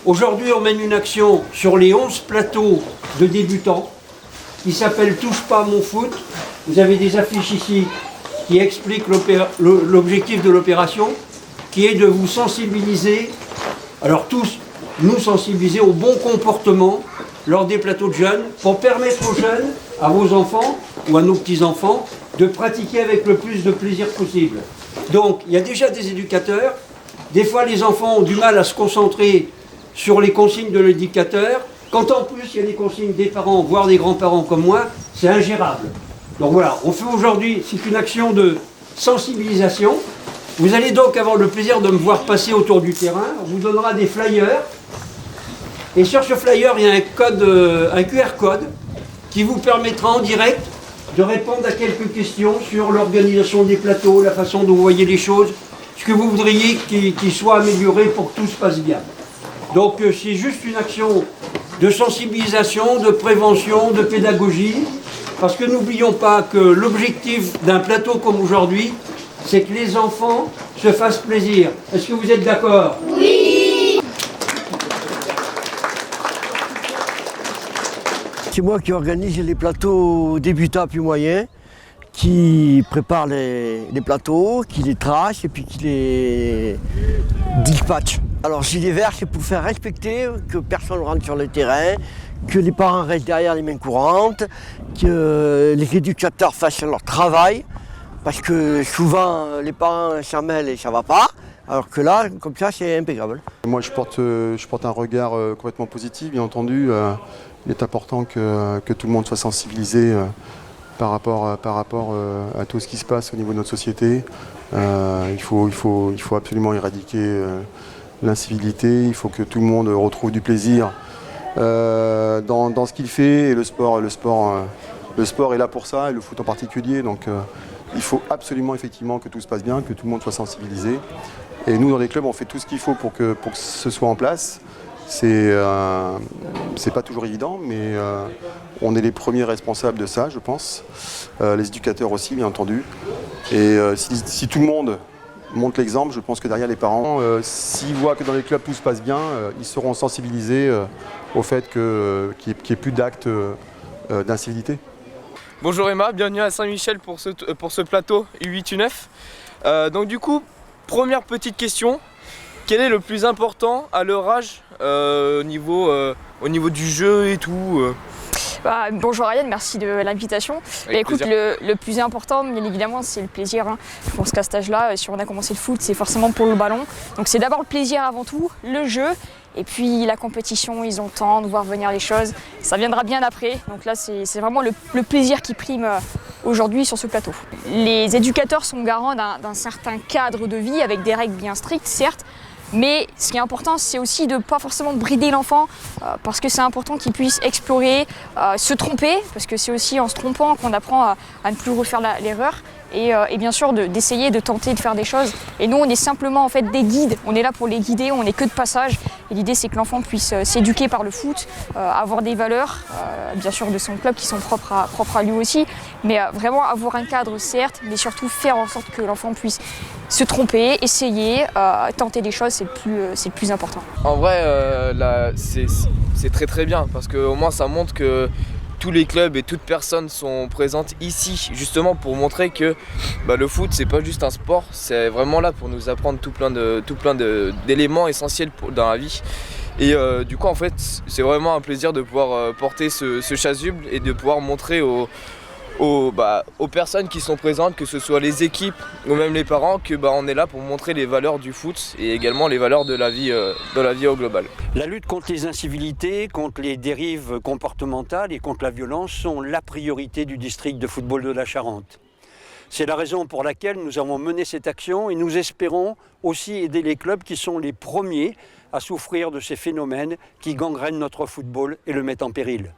Aujourd'hui, on mène une action sur les 11 plateaux de débutants qui s'appelle « Touche pas à mon foot ». Vous avez des affiches ici qui expliquent l'objectif de l'opération, qui est de vous sensibiliser, alors tous nous sensibiliser au bon comportement lors des plateaux de jeunes, pour permettre aux jeunes, à vos enfants ou à nos petits-enfants, de pratiquer avec le plus de plaisir possible. Donc, il y a déjà des éducateurs. Des fois, les enfants ont du mal à se concentrer sur les consignes de l'éducateur. Quand en plus, il y a les consignes des parents, voire des grands-parents comme moi, c'est ingérable. Donc voilà, on fait aujourd'hui, c'est une action de sensibilisation. Vous allez donc avoir le plaisir de me voir passer autour du terrain. On vous donnera des flyers. Et sur ce flyer, il y a un QR code qui vous permettra en direct de répondre à quelques questions sur l'organisation des plateaux, la façon dont vous voyez les choses, ce que vous voudriez qu'il soit amélioré pour que tout se passe bien. Donc c'est juste une action de sensibilisation, de prévention, de pédagogie, parce que n'oublions pas que l'objectif d'un plateau comme aujourd'hui, c'est que les enfants se fassent plaisir. Est-ce que vous êtes d'accord? Oui! C'est moi qui organise les plateaux débutants puis moyens, qui prépare les plateaux, qui les trace et puis qui les dispatche. Alors gilet vert, c'est pour faire respecter que personne ne rentre sur le terrain, que les parents restent derrière les mains courantes, que les éducateurs fassent leur travail, parce que souvent les parents s'en mêlent et ça ne va pas, alors que là, comme ça, c'est impeccable. Moi, je porte un regard complètement positif, bien entendu. Il est important que tout le monde soit sensibilisé par rapport à tout ce qui se passe au niveau de notre société. Il faut absolument éradiquer l'incivilité, il faut que tout le monde retrouve du plaisir dans ce qu'il fait. Et le sport est là pour ça, et le foot en particulier. Donc il faut absolument effectivement que tout se passe bien, que tout le monde soit sensibilisé. Et nous, dans les clubs, on fait tout ce qu'il faut pour que ce soit en place. C'est pas toujours évident, mais on est les premiers responsables de ça, je pense. Les éducateurs aussi, bien entendu. Et si tout le monde montre l'exemple, je pense que derrière les parents, s'ils voient que dans les clubs tout se passe bien, ils seront sensibilisés au fait qu'il n'y ait plus d'actes d'incivilité. Bonjour Emma, bienvenue à Saint-Michel pour ce plateau U8-U9. Donc du coup, première petite question. Quel est le plus important à leur âge au niveau du jeu et tout Bonjour Ariane, merci de l'invitation. Écoute, le plus important, bien évidemment, c'est le plaisir. Je pense qu'à cet âge-là, si on a commencé le foot, c'est forcément pour le ballon. Donc c'est d'abord le plaisir avant tout, le jeu, et puis la compétition, ils ont le temps de voir venir les choses. Ça viendra bien après. Donc là, c'est vraiment le plaisir qui prime aujourd'hui sur ce plateau. Les éducateurs sont garants d'un certain cadre de vie avec des règles bien strictes, certes. Mais ce qui est important, c'est aussi de ne pas forcément brider l'enfant, parce que c'est important qu'il puisse explorer, se tromper, parce que c'est aussi en se trompant qu'on apprend à ne plus refaire l'erreur, et bien sûr d'essayer de tenter de faire des choses. Et nous, on est simplement en fait des guides, on est là pour les guider, on n'est que de passage. Et l'idée, c'est que l'enfant puisse s'éduquer par le foot, avoir des valeurs, bien sûr de son club qui sont propres à lui aussi, mais vraiment avoir un cadre certes, mais surtout faire en sorte que l'enfant puisse se tromper, essayer, tenter des choses, c'est le plus important. En vrai, c'est très très bien, parce qu'au moins ça montre que tous les clubs et toutes personnes sont présentes ici, justement pour montrer que le foot, c'est pas juste un sport, c'est vraiment là pour nous apprendre tout plein d'éléments essentiels dans la vie. Et du coup, en fait, c'est vraiment un plaisir de pouvoir porter ce chasuble et de pouvoir montrer aux personnes qui sont présentes, que ce soit les équipes ou même les parents, que on est là pour montrer les valeurs du foot et également les valeurs de la vie au global. La lutte contre les incivilités, contre les dérives comportementales et contre la violence sont la priorité du district de football de la Charente. C'est la raison pour laquelle nous avons mené cette action et nous espérons aussi aider les clubs qui sont les premiers à souffrir de ces phénomènes qui gangrènent notre football et le mettent en péril.